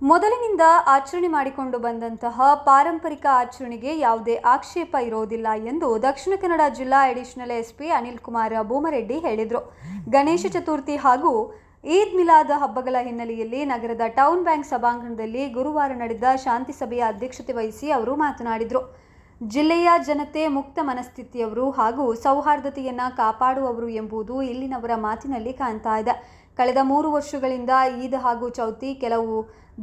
ಮೊದಲಿನಿಂದ ಆಚರಣೆ ಮಾಡಿಕೊಂಡು ಬಂದಂತಹ ಪಾರಂಪರಿಕ ಆಚರಣೆಗೆ ಯಾವುದೇ ಆಕ್ಷೇಪ ಇರೋದಿಲ್ಲ ಎಂದು ದಕ್ಷಿಣ ಕನ್ನಡ ಜಿಲ್ಲಾ ಅಡಿಷನಲ್ ಎಸ್ಪಿ ಅನಿಲ್ ಕುಮಾರ್ ಭೂಮರೆಡ್ಡಿ ಹೇಳಿದರು. ಗಣೇಶ ಚತುರ್ಥಿ ಹಾಗೂ ಈದ್ ಮಿಲಾದ್ ಹಬ್ಬಗಳ ಹಿನ್ನೆಲೆಯಲ್ಲಿ ನಗರದ ಟೌನ್ ಬ್ಯಾಂಕ್ ಸಭಾಂಗಣದಲ್ಲಿ ಗುರುವಾರ ನಡೆದ ಶಾಂತಿ ಸಭೆಯ ಅಧ್ಯಕ್ಷತೆ ವಹಿಸಿ ಅವರು ಮಾತನಾಡಿದರು. ಜಿಲ್ಲೆಯ ಜನತೆ ಮುಕ್ತ ಮನಸ್ಥಿತಿಯವರು ಹಾಗೂ ಸೌಹಾರ್ದತೆಯನ್ನು ಕಾಪಾಡುವವರು ಎಂಬುದು ಇಲ್ಲಿನವರ ಮಾತಿನಲ್ಲಿ ಕಾಣ್ತಾ ಇದೆ. ಕಳೆದ 3 ವರ್ಷಗಳಿಂದ ಈದ್ ಹಾಗೂ ಚೌತಿ ಕೆಲವು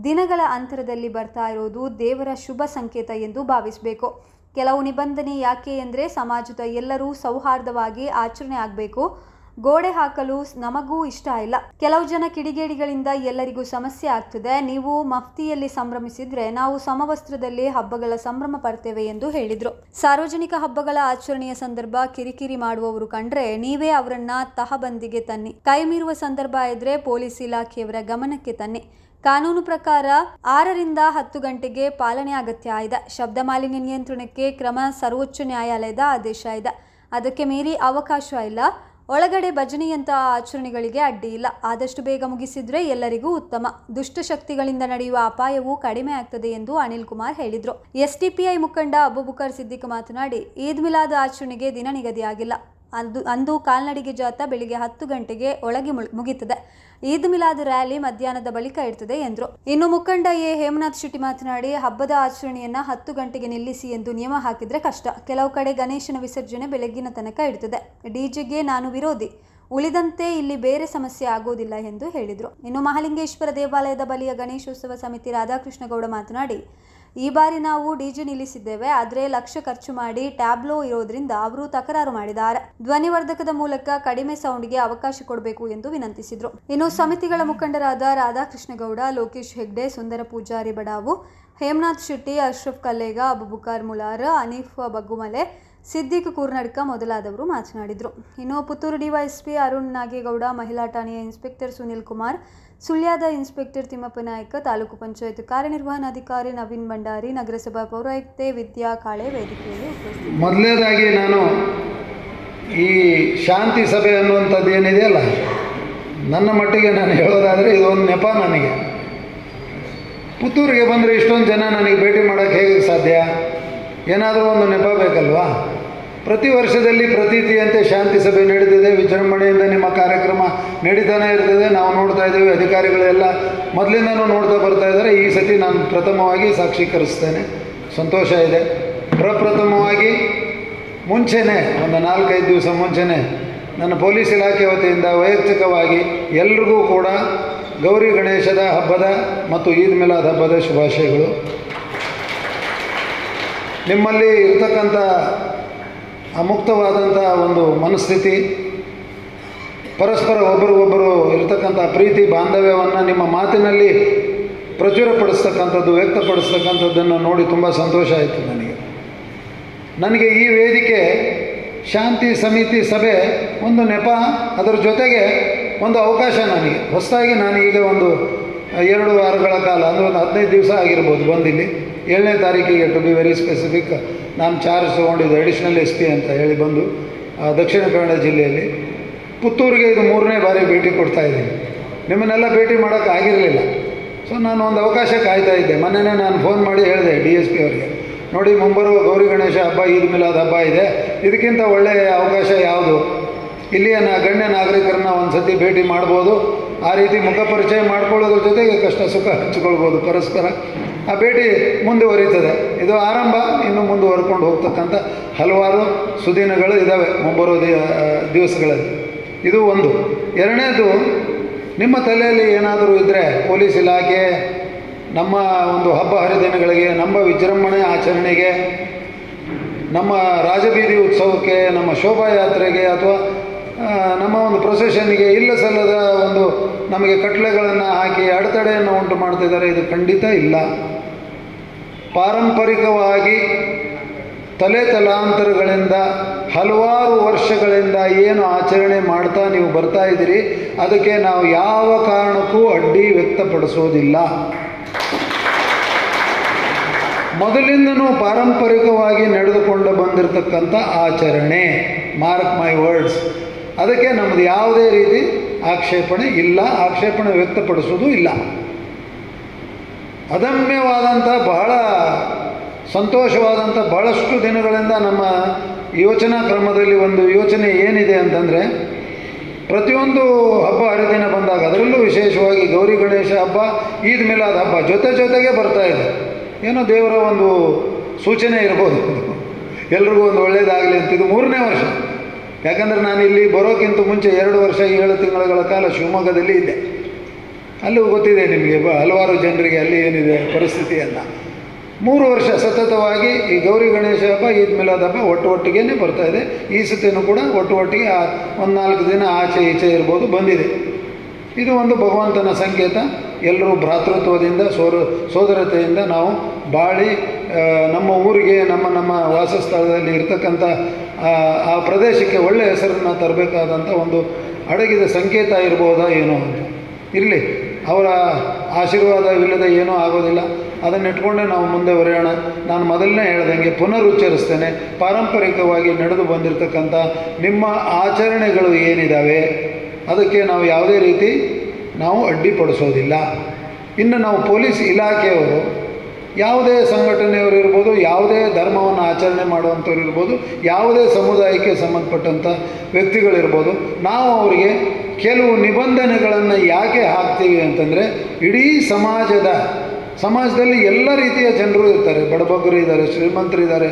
ದಿನಗಳ ಅಂತರದಲ್ಲಿ ಬರ್ತಾ ಇರೋದು ದೇವರ ಶುಭ ಸಂಕೇತ ಎಂದು ಭಾವಿಸಬೇಕು. ಕೆಲವು ನಿಬಂಧನೆ ಯಾಕೆ ಎಂದರೆ ಸಮಾಜದ ಎಲ್ಲರೂ ಸೌಹಾರ್ದವಾಗಿ ಆಚರಣೆ ಆಗಬೇಕು. ಗೋಡೆ ಹಾಕಲು ನಮಗೂ ಇಷ್ಟ ಇಲ್ಲ. ಕೆಲವು ಜನ ಕಿಡಿಗೇಡಿಗಳಿಂದ ಎಲ್ಲರಿಗೂ ಸಮಸ್ಯೆ ಆಗ್ತದೆ. ನೀವು ಮಫ್ತಿಯಲ್ಲಿ ಸಂಭ್ರಮಿಸಿದ್ರೆ ನಾವು ಸಮವಸ್ತ್ರದಲ್ಲಿ ಹಬ್ಬಗಳ ಸಂಭ್ರಮ ಪಡ್ತೇವೆ ಎಂದು ಹೇಳಿದರು. ಸಾರ್ವಜನಿಕ ಹಬ್ಬಗಳ ಆಚರಣೆಯ ಸಂದರ್ಭ ಕಿರಿಕಿರಿ ಮಾಡುವವರು ಕಂಡ್ರೆ ನೀವೇ ಅವರನ್ನ ತಹಬಂದಿಗೆ ತನ್ನಿ. ಕೈ ಮೀರುವ ಸಂದರ್ಭ ಇದ್ರೆ ಪೊಲೀಸ್ ಇಲಾಖೆಯವರ ಗಮನಕ್ಕೆ ತನ್ನಿ. ಕಾನೂನು ಪ್ರಕಾರ 6 ರಿಂದ 10 ಗಂಟೆಗೆ ಪಾಲನೆ ಅಗತ್ಯ ಇದೆ. ಶಬ್ದ ಮಾಲಿನ್ಯ ನಿಯಂತ್ರಣಕ್ಕೆ ಕ್ರಮ ಸರ್ವೋಚ್ಚ ನ್ಯಾಯಾಲಯದ ಆದೇಶ ಇದೆ. ಅದಕ್ಕೆ ಮೀರಿ ಅವಕಾಶ ಇಲ್ಲ. ಒಳಗಡೆ ಭಜನೆಯಂತಹ ಆಚರಣೆಗಳಿಗೆ ಅಡ್ಡಿ ಇಲ್ಲ. ಆದಷ್ಟು ಬೇಗ ಮುಗಿಸಿದ್ರೆ ಎಲ್ಲರಿಗೂ ಉತ್ತಮ. ದುಷ್ಟಶಕ್ತಿಗಳಿಂದ ನಡೆಯುವ ಅಪಾಯವೂ ಕಡಿಮೆ ಆಗ್ತದೆ ಎಂದು ಅನಿಲ್ ಕುಮಾರ್ ಹೇಳಿದರು. ಎಸ್ಡಿಪಿಐ ಮುಖಂಡ ಅಬೂಬಕರ್ ಸಿದ್ದಿಕ್ ಮಾತನಾಡಿ, ಈದ್ ಮಿಲಾದ್ ಆಚರಣೆಗೆ ದಿನ ನಿಗದಿಯಾಗಿಲ್ಲ. ಅಂದು ಕಾಲ್ನಡಿಗೆ ಜಾಥಾ ಬೆಳಿಗ್ಗೆ 10 ಗಂಟೆಗೆ ಒಳಗೆ ಮುಗಿತದೆ. ಈದ್ ಮಿಲಾದ್ ರ್ಯಾಲಿ ಮಧ್ಯಾಹ್ನದ ಬಳಿಕ ಇರ್ತದೆ ಎಂದರು. ಇನ್ನು ಮುಖಂಡ ಹೇಮನಾಥ್ ಶೆಟ್ಟಿ ಮಾತನಾಡಿ, ಹಬ್ಬದ ಆಚರಣೆಯನ್ನ 10 ಗಂಟೆಗೆ ನಿಲ್ಲಿಸಿ ಎಂದು ನಿಯಮ ಹಾಕಿದ್ರೆ ಕಷ್ಟ. ಕೆಲವು ಕಡೆ ಗಣೇಶನ ವಿಸರ್ಜನೆ ಬೆಳಗ್ಗಿನ ತನಕ ಇರ್ತದೆ. ಡಿಜೆಗೆ ನಾನು ವಿರೋಧಿ. ಉಳಿದಂತೆ ಇಲ್ಲಿ ಬೇರೆ ಸಮಸ್ಯೆ ಆಗೋದಿಲ್ಲ ಎಂದು ಹೇಳಿದರು. ಇನ್ನು ಮಹಾಲಿಂಗೇಶ್ವರ ದೇವಾಲಯದ ಬಳಿಯ ಗಣೇಶೋತ್ಸವ ಸಮಿತಿ ರಾಧಾಕೃಷ್ಣಗೌಡ ಮಾತನಾಡಿ, ಈ ಬಾರಿ ನಾವು ಡಿಜೆ ನಿಲ್ಲಿಸಿದ್ದೇವೆ. ಆದರೆ ಲಕ್ಷ ಖರ್ಚು ಮಾಡಿ ಟ್ಯಾಬ್ಲೋ ಇರೋದ್ರಿಂದ ಅವರು ತಕರಾರು ಮಾಡಿದ್ದಾರೆ. ಧ್ವನಿವರ್ಧಕದ ಮೂಲಕ ಕಡಿಮೆ ಸೌಂಡ್ಗೆ ಅವಕಾಶ ಕೊಡಬೇಕು ಎಂದು ವಿನಂತಿಸಿದರು. ಇನ್ನು ಸಮಿತಿಗಳ ಮುಖಂಡರಾದ ರಾಧಾಕೃಷ್ಣಗೌಡ, ಲೋಕೇಶ್ ಹೆಗ್ಡೆ, ಸುಂದರ ಪೂಜಾರಿ ಬಡಾವು, ಹೇಮನಾಥ್ ಶೆಟ್ಟಿ, ಅಶ್ರಫ್ ಕಲ್ಲೇಗ, ಅಬೂಬಕರ್ ಮುಲಾರ್, ಅನೀಫ್ ಬಗ್ಗುಮಲೆ, ಸಿದ್ದಿಕ್ ಕೂರ್ನಡ್ಕ ಮೊದಲಾದವರು ಮಾತನಾಡಿದರು. ಇನ್ನು ಪುತ್ತೂರು ಡಿವೈಎಸ್ಪಿ ಅರುಣ್ ನಾಗೇಗೌಡ, ಮಹಿಳಾ ಠಾಣೆಯ ಇನ್ಸ್ಪೆಕ್ಟರ್ ಸುನಿಲ್ ಕುಮಾರ್, ಸುಳ್ಯದ ಇನ್ಸ್ಪೆಕ್ಟರ್ ತಿಮ್ಮಪ್ಪ ನಾಯಕ, ತಾಲೂಕು ಪಂಚಾಯತ್ ಕಾರ್ಯನಿರ್ವಹಣಾಧಿಕಾರಿ ನವೀನ್ ಭಂಡಾರಿ, ನಗರಸಭಾ ಪೌರಾಯುಕ್ತೆ ವಿದ್ಯಾ ಕಾಳೆ ವೇದಿಕೆಯಲ್ಲಿ ಉಪಸ್ಥಿತರು. ಮೊದಲನೇದಾಗಿ ನಾನು ಈ ಶಾಂತಿ ಸಭೆ ಅನ್ನುವಂಥದ್ದು ಏನಿದೆಯಲ್ಲ, ನನ್ನ ಮಟ್ಟಿಗೆ ನಾನು ಹೇಳೋದಾದರೆ ಇದೊಂದು ನೆಪ. ನನಗೆ ಪುತ್ತೂರಿಗೆ ಬಂದರೆ ಇಷ್ಟೊಂದು ಜನ ನನಗೆ ಭೇಟಿ ಮಾಡೋಕ್ಕೆ ಹೇಗೆ ಸಾಧ್ಯ? ಏನಾದರೂ ಒಂದು ನೆಪ ಬೇಕಲ್ವಾ? ಪ್ರತಿ ವರ್ಷದಲ್ಲಿ ಪ್ರತೀತಿಯಂತೆ ಶಾಂತಿ ಸಭೆ ನಡೀತಿದೆ. ವಿಜೃಂಭಣೆಯಿಂದ ನಿಮ್ಮ ಕಾರ್ಯಕ್ರಮ ನಡೀತಾನೆ ಇರ್ತದೆ. ನಾವು ನೋಡ್ತಾ ಇದ್ದೇವೆ. ಅಧಿಕಾರಿಗಳೆಲ್ಲ ಮೊದಲಿಂದನೂ ನೋಡ್ತಾ ಬರ್ತಾ ಇದ್ದಾರೆ. ಈ ಸತಿ ನಾನು ಪ್ರಥಮವಾಗಿ ಸಾಕ್ಷೀಕರಿಸ್ತೇನೆ. ಸಂತೋಷ ಇದೆ. ಪ್ರಪ್ರಥಮವಾಗಿ ಮುಂಚೆನೇ ಒಂದು 4-5 ದಿವಸ ಮುಂಚೆನೇ ನನ್ನ ಪೊಲೀಸ್ ಇಲಾಖೆ ವತಿಯಿಂದ ವೈಯಕ್ತಿಕವಾಗಿ ಎಲ್ರಿಗೂ ಕೂಡ ಗೌರಿ ಗಣೇಶದ ಹಬ್ಬದ ಮತ್ತು ಈದ್ ಮಿಲಾದ್ ಹಬ್ಬದ ಶುಭಾಶಯಗಳು. ನಿಮ್ಮಲ್ಲಿ ಇರ್ತಕ್ಕಂಥ ಅಮುಕ್ತವಾದಂಥ ಒಂದು ಮನಸ್ಥಿತಿ, ಪರಸ್ಪರ ಒಬ್ಬರಿಗೊಬ್ಬರು ಇರತಕ್ಕಂಥ ಪ್ರೀತಿ ಬಾಂಧವ್ಯವನ್ನು ನಿಮ್ಮ ಮಾತಿನಲ್ಲಿ ಪ್ರಚುರಪಡಿಸ್ತಕ್ಕಂಥದ್ದು, ವ್ಯಕ್ತಪಡಿಸ್ತಕ್ಕಂಥದ್ದನ್ನು ನೋಡಿ ತುಂಬ ಸಂತೋಷ ಆಯಿತು ನನಗೆ ಈ ವೇದಿಕೆ ಶಾಂತಿ ಸಮಿತಿ ಸಭೆ ಒಂದು ನೆಪ. ಅದರ ಜೊತೆಗೆ ಒಂದು ಅವಕಾಶ ನನಗೆ ಹೊಸದಾಗಿ. ನಾನು ಈಗ ಒಂದು 2 ವಾರಗಳ ಕಾಲ ಅಂದರೆ ಒಂದು 15 ದಿವಸ ಆಗಿರ್ಬೋದು ಬಂದಿಲ್ಲಿ. 7ನೇ ತಾರೀಕಿಗೆ ಟು ಬಿ ವೆರಿ ಸ್ಪೆಸಿಫಿಕ್ ನಾನು ಚಾರ್ಜ್ ತೊಗೊಂಡಿದ್ದು ಅಡಿಷನಲ್ SP ಅಂತ ಹೇಳಿ ಬಂದು ದಕ್ಷಿಣ ಕನ್ನಡ ಜಿಲ್ಲೆಯಲ್ಲಿ ಪುತ್ತೂರಿಗೆ ಇದು 3ನೇ ಬಾರಿ ಭೇಟಿ ಕೊಡ್ತಾ ಇದ್ದೀನಿ. ನಿಮ್ಮನ್ನೆಲ್ಲ ಭೇಟಿ ಮಾಡೋಕ್ಕಾಗಿರಲಿಲ್ಲ. ಸೊ ನಾನು ಒಂದು ಅವಕಾಶ ಕಾಯ್ತಾ ಇದ್ದೆ. ಮೊನ್ನೆನೇ ನಾನು ಫೋನ್ ಮಾಡಿ ಹೇಳಿದೆ DSP ಅವರಿಗೆ, ನೋಡಿ ಮುಂಬರುವ ಗೌರಿ ಗಣೇಶ ಹಬ್ಬ, ಈದ್ ಮಿಲಾದ್ ಹಬ್ಬ ಇದೆ. ಇದಕ್ಕಿಂತ ಒಳ್ಳೆಯ ಅವಕಾಶ ಯಾವುದು? ಇಲ್ಲಿಯ ಗಣ್ಯ ನಾಗರಿಕರನ್ನ ಒಂದು ಸತಿ ಭೇಟಿ ಮಾಡ್ಬೋದು. ಆ ರೀತಿ ಮುಖ ಪರಿಚಯ ಮಾಡ್ಕೊಳ್ಳೋದ್ರ ಜೊತೆಗೆ ಕಷ್ಟ ಸುಖ ಹಂಚಿಕೊಳ್ಬೋದು ಪರಸ್ಪರ. ಆ ಭೇಟಿ ಮುಂದುವರಿತದೆ. ಇದು ಆರಂಭ. ಇನ್ನು ಮುಂದುವರ್ಕೊಂಡು ಹೋಗ್ತಕ್ಕಂಥ ಹಲವಾರು ಸುದಿನಗಳು ಇದ್ದಾವೆ ಮುಂಬರುವ ದಿವಸಗಳಲ್ಲಿ. ಇದು ಒಂದು. ಎರಡನೇದು, ನಿಮ್ಮ ತಲೆಯಲ್ಲಿ ಏನಾದರೂ ಇದ್ದರೆ ಪೊಲೀಸ್ ಇಲಾಖೆ ನಮ್ಮ ಒಂದು ಹಬ್ಬ ಹರಿದಿನಗಳಿಗೆ, ನಮ್ಮ ವಿಜೃಂಭಣೆ ಆಚರಣೆಗೆ, ನಮ್ಮ ರಾಜಬೀದಿ ಉತ್ಸವಕ್ಕೆ, ನಮ್ಮ ಶೋಭಾಯಾತ್ರೆಗೆ ಅಥವಾ ನಮ್ಮ ಒಂದು ಪ್ರೊಸೆಷನ್ಗೆ ಇಲ್ಲ ಸಲ್ಲದ ಒಂದು ನಮಗೆ ಕಟ್ಲೆಗಳನ್ನು ಹಾಕಿ ಅಡೆತಡೆಯನ್ನು ಉಂಟು ಮಾಡ್ತಿದ್ದಾರೆ. ಇದು ಖಂಡಿತ ಇಲ್ಲ. ಪಾರಂಪರಿಕವಾಗಿ ತಲಾಂತರಗಳಿಂದ ಹಲವಾರು ವರ್ಷಗಳಿಂದ ಏನು ಆಚರಣೆ ಮಾಡ್ತಾ ನೀವು ಬರ್ತಾ ಇದ್ದೀರಿ, ಅದಕ್ಕೆ ನಾವು ಯಾವ ಕಾರಣಕ್ಕೂ ಅಡ್ಡಿ ವ್ಯಕ್ತಪಡಿಸೋದಿಲ್ಲ. ಮೊದಲಿಂದನೂ ಪಾರಂಪರಿಕವಾಗಿ ನಡೆದುಕೊಂಡು ಬಂದಿರತಕ್ಕಂಥ ಆಚರಣೆ, ಮಾರ್ಕ್ ಮೈ ವರ್ಡ್ಸ್. ಅದಕ್ಕೆ ನಮ್ಮದು ಯಾವುದೇ ರೀತಿ ಆಕ್ಷೇಪಣೆ ಇಲ್ಲ, ಆಕ್ಷೇಪಣೆ ವ್ಯಕ್ತಪಡಿಸೋದು ಇಲ್ಲ. ಅದಮ್ಯವಾದಂಥ ಬಹಳ ಸಂತೋಷವಾದಂಥ ಬಹಳಷ್ಟು ದಿನಗಳಿಂದ ನಮ್ಮ ಯೋಚನಾ ಕ್ರಮದಲ್ಲಿ ಒಂದು ಯೋಚನೆ ಏನಿದೆ ಅಂತಂದರೆ, ಪ್ರತಿಯೊಂದು ಹಬ್ಬ ಹರಿದಿನ ಬಂದಾಗ, ಅದರಲ್ಲೂ ವಿಶೇಷವಾಗಿ ಗೌರಿ ಗಣೇಶ ಹಬ್ಬ, ಈದ್ ಮಿಲಾದ್ ಹಬ್ಬ ಜೊತೆಗೆ ಬರ್ತಾ ಇದೆ. ಏನೋ ದೇವರ ಒಂದು ಸೂಚನೆ ಇರ್ಬೋದು, ಎಲ್ರಿಗೂ ಒಂದು ಒಳ್ಳೆಯದಾಗಲಿ ಅಂತ. ಇದು 3ನೇ ವರ್ಷ. ಯಾಕಂದರೆ ನಾನು ಇಲ್ಲಿ ಬರೋಕ್ಕಿಂತ ಮುಂಚೆ 2 ವರ್ಷ 7 ತಿಂಗಳ ಕಾಲ ಶಿವಮೊಗ್ಗದಲ್ಲಿ ಇದ್ದೆ. ಅಲ್ಲೂ ಗೊತ್ತಿದೆ ನಿಮಗೆ, ಹಲವಾರು ಜನರಿಗೆ ಅಲ್ಲಿ ಏನಿದೆ ಪರಿಸ್ಥಿತಿ ಅಂತ. 3 ವರ್ಷ ಸತತವಾಗಿ ಈ ಗೌರಿ ಗಣೇಶ ಹಬ್ಬ, ಈದ್ ಮಿಲಾದ್ ಹಬ್ಬ ಒಟ್ಟಿಗೆ ಬರ್ತಾ ಇದೆ. ಈ ಸತಿನೂ ಕೂಡ ಒಟ್ಟಿಗೆ ಒಂದು 4 ದಿನ ಆಚೆ ಈಚೆ ಇರ್ಬೋದು ಬಂದಿದೆ. ಇದು ಒಂದು ಭಗವಂತನ ಸಂಕೇತ. ಎಲ್ಲರೂ ಭ್ರಾತೃತ್ವದಿಂದ ಸೋದರತೆಯಿಂದ ನಾವು ಬಾಳಿ ನಮ್ಮ ಊರಿಗೆ, ನಮ್ಮ ವಾಸಸ್ಥಳದಲ್ಲಿ ಇರ್ತಕ್ಕಂಥ ಆ ಪ್ರದೇಶಕ್ಕೆ ಒಳ್ಳೆಯ ಹೆಸರನ್ನು ತರಬೇಕಾದಂಥ ಒಂದು ಅಡಗಿದ ಸಂಕೇತ ಇರ್ಬೋದಾ ಏನೋ ಅಂತ. ಇರಲಿ, ಅವರ ಆಶೀರ್ವಾದವಿಲ್ಲದೆ ಏನೂ ಆಗೋದಿಲ್ಲ. ಅದನ್ನಿಟ್ಕೊಂಡೇ ನಾವು ಮುಂದೆ ಬರೆಯೋಣ. ನಾನು ಮೊದಲನೇ ಹೇಳ್ದಂಗೆ ಪುನರುಚ್ಚರಿಸ್ತೇನೆ, ಪಾರಂಪರಿಕವಾಗಿ ನಡೆದು ಬಂದಿರತಕ್ಕಂಥ ನಿಮ್ಮ ಆಚರಣೆಗಳು ಏನಿದ್ದಾವೆ ಅದಕ್ಕೆ ನಾವು ಯಾವುದೇ ರೀತಿ ನಾವು ಅಡ್ಡಿಪಡಿಸೋದಿಲ್ಲ. ಇನ್ನು ನಾವು ಪೊಲೀಸ್ ಇಲಾಖೆಯವರು, ಯಾವುದೇ ಸಂಘಟನೆಯವರು ಇರ್ಬೋದು, ಯಾವುದೇ ಧರ್ಮವನ್ನು ಆಚರಣೆ ಮಾಡುವಂಥವ್ರು ಇರ್ಬೋದು, ಯಾವುದೇ ಸಮುದಾಯಕ್ಕೆ ಸಂಬಂಧಪಟ್ಟಂಥ ವ್ಯಕ್ತಿಗಳಿರ್ಬೋದು, ನಾವು ಅವರಿಗೆ ಕೆಲವು ನಿಬಂಧನೆಗಳನ್ನು ಯಾಕೆ ಹಾಕ್ತೀವಿ ಅಂತಂದರೆ, ಇಡೀ ಸಮಾಜದಲ್ಲಿ ಎಲ್ಲ ರೀತಿಯ ಜನರು ಇರ್ತಾರೆ. ಬಡಬಗ್ಗರು ಇದ್ದಾರೆ, ಶ್ರೀಮಂತರಿದ್ದಾರೆ,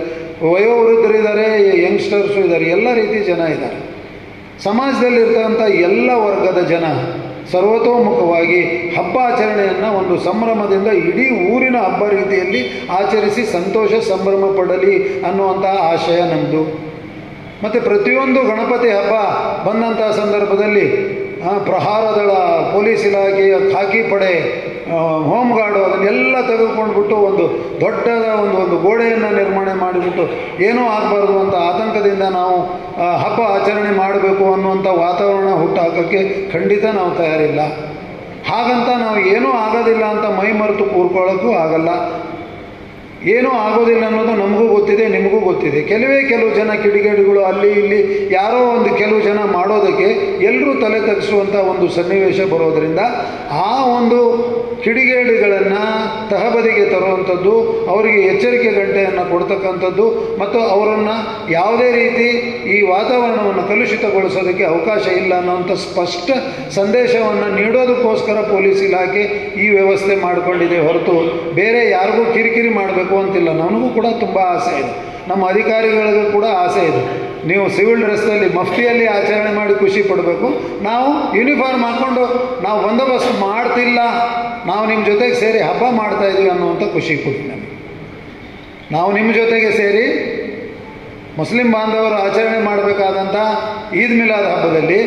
ವಯೋವೃದ್ಧರಿದ್ದಾರೆ, ಯಂಗ್ಸ್ಟರ್ಸು ಇದ್ದಾರೆ, ಎಲ್ಲ ರೀತಿಯ ಜನ ಇದ್ದಾರೆ. ಸಮಾಜದಲ್ಲಿರ್ತಕ್ಕಂಥ ಎಲ್ಲ ವರ್ಗದ ಜನ ಸರ್ವತೋಮುಖವಾಗಿ ಹಬ್ಬ ಆಚರಣೆಯನ್ನು ಒಂದು ಸಂಭ್ರಮದಿಂದ ಇಡೀ ಊರಿನ ಹಬ್ಬ ರೀತಿಯಲ್ಲಿ ಆಚರಿಸಿ ಸಂತೋಷ ಸಂಭ್ರಮ ಪಡಲಿ ಅನ್ನುವಂಥ ಆಶಯ ನಮ್ಮದು. ಮತ್ತು ಪ್ರತಿಯೊಂದು ಗಣಪತಿ ಹಬ್ಬ ಬಂದಂಥ ಸಂದರ್ಭದಲ್ಲಿ ಪ್ರಹಾರ ದಳ, ಪೊಲೀಸ್ ಇಲಾಖೆಯ ಖಾಕಿ ಪಡೆ, ಹೋಮ್ ಗಾರ್ಡು ಅದನ್ನೆಲ್ಲ ತೆಗೆದುಕೊಂಡ್ಬಿಟ್ಟು ಒಂದು ದೊಡ್ಡದ ಒಂದು ಗೋಡೆಯನ್ನು ನಿರ್ಮಾಣ ಮಾಡಿಬಿಟ್ಟು ಏನೂ ಆಗಬಾರ್ದು ಅಂತ ಆತಂಕದಿಂದ ನಾವು ಹಬ್ಬ ಆಚರಣೆ ಮಾಡಬೇಕು ಅನ್ನುವಂಥ ವಾತಾವರಣ ಹುಟ್ಟುಹಾಕೋಕ್ಕೆ ಖಂಡಿತ ನಾವು ತಯಾರಿಲ್ಲ. ಹಾಗಂತ ನಾವು ಏನೂ ಆಗೋದಿಲ್ಲ ಅಂತ ಮೈ ಮರೆತು ಕೂರ್ಕೊಳ್ಳೋಕ್ಕೂ ಆಗಲ್ಲ. ಏನೂ ಆಗೋದಿಲ್ಲ ಅನ್ನೋದು ನಮಗೂ ಗೊತ್ತಿದೆ, ನಿಮಗೂ ಗೊತ್ತಿದೆ. ಕೆಲವು ಜನ ಕಿಡಿಗೇಡಿಗಳು ಅಲ್ಲಿ ಇಲ್ಲಿ ಯಾರೋ ಒಂದು ಕೆಲವು ಜನ ಮಾಡೋದಕ್ಕೆ ಎಲ್ಲರೂ ತಲೆ ತಗ್ಗಿಸುವಂಥ ಒಂದು ಸನ್ನಿವೇಶ ಬರೋದರಿಂದ ಆ ಒಂದು ಕಿಡಿಗೇಡಿಗಳನ್ನು ತಹಬದಿಗೆ ತರುವಂಥದ್ದು, ಅವರಿಗೆ ಎಚ್ಚರಿಕೆ ಗಂಟೆಯನ್ನು ಕೊಡ್ತಕ್ಕಂಥದ್ದು ಮತ್ತು ಅವರನ್ನು ಯಾವುದೇ ರೀತಿ ಈ ವಾತಾವರಣವನ್ನು ಕಲುಷಿತಗೊಳಿಸೋದಕ್ಕೆ ಅವಕಾಶ ಇಲ್ಲ ಅನ್ನೋಂಥ ಸ್ಪಷ್ಟ ಸಂದೇಶವನ್ನು ನೀಡೋದಕ್ಕೋಸ್ಕರ ಪೊಲೀಸ್ ಇಲಾಖೆ ಈ ವ್ಯವಸ್ಥೆ ಮಾಡಿಕೊಂಡಿದೆ ಹೊರತು ಬೇರೆ ಯಾರಿಗೂ ಕಿರಿಕಿರಿ ಮಾಡಬೇಕು ಅಂತಿಲ್ಲ. ನನಗೂ ಕೂಡ ತುಂಬ ಆಸೆ ಇದೆ, ನಮ್ಮ ಅಧಿಕಾರಿಗಳಿಗೂ ಕೂಡ ಆಸೆ ಇದೆ. ನೀವು ಸಿವಿಲ್ ಡ್ರೆಸ್ಸಲ್ಲಿ ಮಫ್ತಿಯಲ್ಲಿ ಆಚರಣೆ ಮಾಡಿ ಖುಷಿ ಪಡಬೇಕು. ನಾವು ಯೂನಿಫಾರ್ಮ್ ಹಾಕ್ಕೊಂಡು ನಾವು ಬಂದೋಬಸ್ತ್ ಮಾಡ್ತಿಲ್ಲ, ನಾವು ನಿಮ್ಮ ಜೊತೆಗೆ ಸೇರಿ ಹಬ್ಬ ಮಾಡ್ತಾಯಿದ್ದೀವಿ ಅನ್ನುವಂಥ ಖುಷಿ ಕೊಡಿ ನಮಗೆ. ನಾವು ನಿಮ್ಮ ಜೊತೆಗೆ ಸೇರಿ ಮುಸ್ಲಿಂ ಬಾಂಧವರು ಆಚರಣೆ ಮಾಡಬೇಕಾದಂಥ ಈದ್ ಮಿಲಾದ್ ಹಬ್ಬದಲ್ಲಿ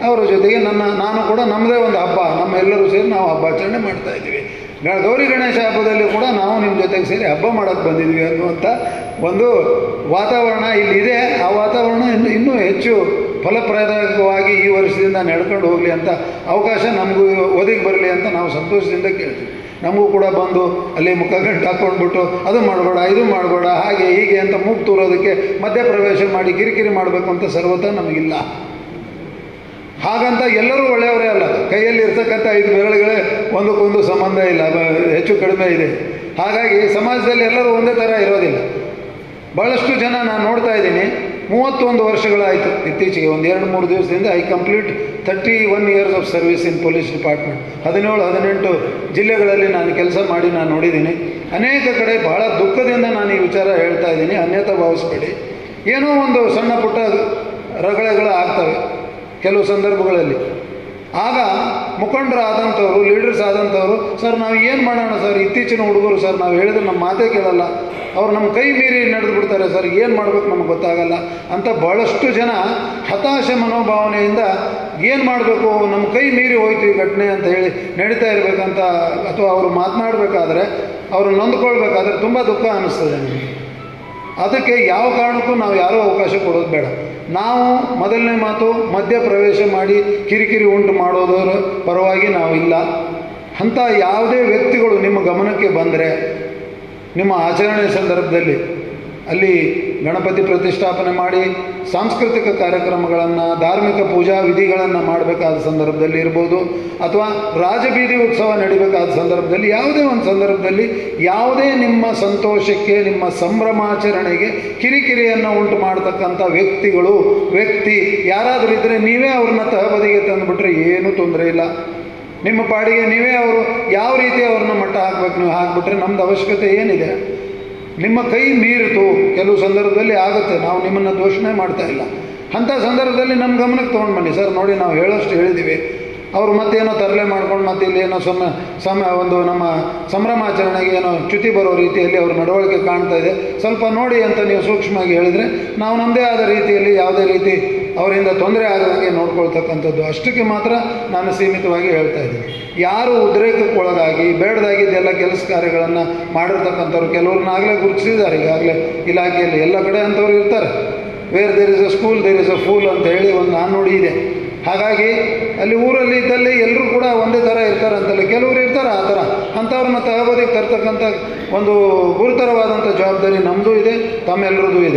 ಅವರ ಜೊತೆಗೆ ನಾನು ಕೂಡ ನಮ್ಮದೇ ಒಂದು ಹಬ್ಬ, ನಮ್ಮೆಲ್ಲರೂ ಸೇರಿ ನಾವು ಹಬ್ಬ ಆಚರಣೆ ಮಾಡ್ತಾಯಿದ್ದೀವಿ. ಗೌರಿ ಗಣೇಶ ಹಬ್ಬದಲ್ಲಿ ಕೂಡ ನಾವು ನಿಮ್ಮ ಜೊತೆಗೆ ಸೇರಿ ಹಬ್ಬ ಮಾಡೋಕ್ಕೆ ಬಂದಿದ್ವಿ ಅನ್ನುವಂಥ ಒಂದು ವಾತಾವರಣ ಇಲ್ಲಿದೆ. ಆ ವಾತಾವರಣ ಇನ್ನೂ ಹೆಚ್ಚು ಫಲಪ್ರದವಾಗಿ ಈ ವರ್ಷದಿಂದ ನಡ್ಕೊಂಡು ಹೋಗಲಿ ಅಂತ ಅವಕಾಶ ನಮಗೂ ಒದಗಿ ಬರಲಿ ಅಂತ ನಾವು ಸಂತೋಷದಿಂದ ಕೇಳ್ತೀವಿ. ನಮಗೂ ಕೂಡ ಬಂದು ಅಲ್ಲಿ ಮುಖಗಂಟು ಹಾಕ್ಕೊಂಡ್ಬಿಟ್ಟು ಅದು ಮಾಡಬೇಡ ಇದು ಮಾಡಬೇಡ ಹಾಗೆ ಹೀಗೆ ಅಂತ ಮೂಗು ತೂರೋದಕ್ಕೆ ಮಧ್ಯಪ್ರವೇಶ ಮಾಡಿ ಕಿರಿಕಿರಿ ಮಾಡಬೇಕು ಅಂತ ಸರ್ವತಾ ನಮಗಿಲ್ಲ. ಹಾಗಂತ ಎಲ್ಲರೂ ಒಳ್ಳೆಯವರೇ ಅಲ್ಲ. ಕೈಯಲ್ಲಿ ಇರ್ತಕ್ಕಂಥ 5 ಬೆರಳುಗಳೇ ಒಂದಕ್ಕೊಂದು ಸಂಬಂಧ ಇಲ್ಲ, ಹೆಚ್ಚು ಕಡಿಮೆ ಇದೆ. ಹಾಗಾಗಿ ಸಮಾಜದಲ್ಲಿ ಎಲ್ಲರೂ ಒಂದೇ ಥರ ಇರೋದಿಲ್ಲ. ಭಾಳಷ್ಟು ಜನ ನಾನು ನೋಡ್ತಾ ಇದ್ದೀನಿ, 31 ವರ್ಷಗಳಾಯಿತು ಇತ್ತೀಚೆಗೆ, ಒಂದು 2-3 ದಿವಸದಿಂದ I complete 31 years of service in police department. 17-18 ಜಿಲ್ಲೆಗಳಲ್ಲಿ ನಾನು ಕೆಲಸ ಮಾಡಿ ನಾನು ನೋಡಿದ್ದೀನಿ. ಅನೇಕ ಕಡೆ ಬಹಳ ದುಃಖದಿಂದ ನಾನು ಈ ವಿಚಾರ ಹೇಳ್ತಾ ಇದ್ದೀನಿ, ಅನ್ಯತಾ ಭಾವಿಸ್ಬೇಡಿ. ಏನೋ ಒಂದು ಸಣ್ಣ ಪುಟ್ಟ ರಗಳೆಗಳು ಆಗ್ತವೆ ಕೆಲವು ಸಂದರ್ಭಗಳಲ್ಲಿ. ಆಗ ಮುಖಂಡರಾದಂಥವ್ರು, ಲೀಡರ್ಸ್ ಆದಂಥವ್ರು, ಸರ್ ನಾವು ಏನು ಮಾಡೋಣ ಸರ್, ಇತ್ತೀಚಿನ ಹುಡುಗರು ಸರ್ ನಾವು ಹೇಳಿದ್ರೆ ನಮ್ಮ ಮಾತೇ ಕೇಳಲ್ಲ, ಅವ್ರು ನಮ್ಮ ಕೈ ಮೀರಿ ನಡೆದು ಬಿಡ್ತಾರೆ ಸರ್, ಏನು ಮಾಡಬೇಕು ನಮಗೆ ಗೊತ್ತಾಗಲ್ಲ ಅಂತ ಭಾಳಷ್ಟು ಜನ ಹತಾಶೆ ಮನೋಭಾವನೆಯಿಂದ ಏನು ಮಾಡಬೇಕು, ನಮ್ಮ ಕೈ ಮೀರಿ ಹೋಯ್ತು ಈ ಘಟನೆ ಅಂತ ಹೇಳಿ ನಡೀತಾ ಇರಬೇಕಂತ ಅಥವಾ ಅವರು ಮಾತನಾಡಬೇಕಾದ್ರೆ, ಅವರು ನೊಂದ್ಕೊಳ್ಬೇಕಾದ್ರೆ ತುಂಬ ದುಃಖ ಅನ್ನಿಸ್ತದೆ ನನಗೆ. ಅದಕ್ಕೆ ಯಾವ ಕಾರಣಕ್ಕೂ ನಾವು ಯಾರೂ ಅವಕಾಶ ಕೊಡೋದು ಬೇಡ. ನಾವು ಮೊದಲನೇ ಮಾತು ಮಧ್ಯಪ್ರವೇಶ ಮಾಡಿ ಕಿರಿಕಿರಿ ಉಂಟು ಮಾಡೋದರ ಪರವಾಗಿ ನಾವಿಲ್ಲ. ಅಂಥ ಯಾವುದೇ ವ್ಯಕ್ತಿಗಳು ನಿಮ್ಮ ಗಮನಕ್ಕೆ ಬಂದರೆ ನಿಮ್ಮ ಆಚರಣೆ ಸಂದರ್ಭದಲ್ಲಿ ಅಲ್ಲಿ ಗಣಪತಿ ಪ್ರತಿಷ್ಠಾಪನೆ ಮಾಡಿ ಸಾಂಸ್ಕೃತಿಕ ಕಾರ್ಯಕ್ರಮಗಳನ್ನು, ಧಾರ್ಮಿಕ ಪೂಜಾ ವಿಧಿಗಳನ್ನು ಮಾಡಬೇಕಾದ ಸಂದರ್ಭದಲ್ಲಿ ಇರ್ಬೋದು, ಅಥವಾ ರಾಜಬೀದಿ ಉತ್ಸವ ನಡಿಬೇಕಾದ ಸಂದರ್ಭದಲ್ಲಿ, ಯಾವುದೇ ಒಂದು ಸಂದರ್ಭದಲ್ಲಿ ಯಾವುದೇ ನಿಮ್ಮ ಸಂತೋಷಕ್ಕೆ, ನಿಮ್ಮ ಸಂಭ್ರಮಾಚರಣೆಗೆ ಕಿರಿಕಿರಿಯನ್ನು ಉಂಟು ಮಾಡತಕ್ಕಂಥ ವ್ಯಕ್ತಿ ಯಾರಾದರೂ ಇದ್ದರೆ ನೀವೇ ಅವ್ರನ್ನ ತಹಬದಿಗೆ ತಂದುಬಿಟ್ರೆ ಏನೂ ತೊಂದರೆ ಇಲ್ಲ. ನಿಮ್ಮ ಪಾಡಿಗೆ ನೀವೇ ಅವರು ಯಾವ ರೀತಿ ಅವ್ರನ್ನ ಮಟ್ಟ ಹಾಕಬೇಕು ನೀವು ಹಾಕಿಬಿಟ್ರೆ ನಮ್ಮದು ಅವಶ್ಯಕತೆ ಏನಿದೆ? ನಿಮ್ಮ ಕೈ ಮೀರಿತು, ಕೆಲವು ಸಂದರ್ಭದಲ್ಲಿ ಆಗುತ್ತೆ, ನಾವು ನಿಮ್ಮನ್ನು ದೋಷಣೆ ಮಾಡ್ತಾ ಇಲ್ಲ. ಅಂಥ ಸಂದರ್ಭದಲ್ಲಿ ನಮ್ಮ ಗಮನಕ್ಕೆ ತೊಗೊಂಡು ಬನ್ನಿ, ಸರ್ ನೋಡಿ ನಾವು ಹೇಳೋಷ್ಟು ಹೇಳಿದ್ದೀವಿ, ಅವರು ಮತ್ತೇನೋ ತರಲೆ ಮಾಡ್ಕೊಂಡು ಮತ್ತೆ ಇಲ್ಲಿ ಏನೋ ಒಂದು ನಮ್ಮ ಸಂಭ್ರಮಾಚರಣೆಗೆ ಏನೋ ಚ್ಯುತಿ ಬರೋ ರೀತಿಯಲ್ಲಿ ಅವ್ರ ನಡವಳಿಕೆ ಕಾಣ್ತಾ ಇದೆ, ಸ್ವಲ್ಪ ನೋಡಿ ಅಂತ ನೀವು ಸೂಕ್ಷ್ಮವಾಗಿ ಹೇಳಿದರೆ ನಾವು ನಮ್ಮದೇ ಆದ ರೀತಿಯಲ್ಲಿ ಯಾವುದೇ ರೀತಿ ಅವರಿಂದ ತೊಂದರೆ ಆಗದಂಗೆ ನೋಡ್ಕೊಳ್ತಕ್ಕಂಥದ್ದು. ಅಷ್ಟಕ್ಕೆ ಮಾತ್ರ ನಾನು ಸೀಮಿತವಾಗಿ ಹೇಳ್ತಾ ಇದ್ದೀನಿ. ಯಾರು ಉದ್ರೇಕಕ್ಕೆ ಒಳಗಾಗಿ ಬೇಡದಾಗಿದ್ದೆಲ್ಲ ಕೆಲಸ ಕಾರ್ಯಗಳನ್ನು ಮಾಡಿರ್ತಕ್ಕಂಥವ್ರು ಕೆಲವ್ರನ್ನ ಆಗಲೇ ಗುರುತಿಸಿದ್ದಾರೆ. ಈಗಾಗಲೇ ಇಲಾಖೆಯಲ್ಲಿ ಎಲ್ಲ ಕಡೆ ಅಂಥವ್ರು ಇರ್ತಾರೆ. Where there is a school there is a fool ಅಂತ ಹೇಳಿ ಒಂದು ನಾಣ್ಣುಡಿ ಇದೆ. ಹಾಗಾಗಿ ಅಲ್ಲಿ ಊರಲ್ಲಿ ಇದ್ದಲ್ಲಿ ಎಲ್ಲರೂ ಕೂಡ ಒಂದೇ ಥರ ಇರ್ತಾರೆ ಅಂತಲ್ಲ, ಕೆಲವರು ಇರ್ತಾರೆ ಆ ಥರ. ಅಂಥವ್ರನ್ನ ತಹಬದಿಗೆ ತರ್ತಕ್ಕಂಥ ಒಂದು ಗುರುತರವಾದಂಥ ಜವಾಬ್ದಾರಿ ನಮ್ಮದು ಇದೆ, ತಮ್ಮೆಲ್ಲರದ್ದು ಇದೆ.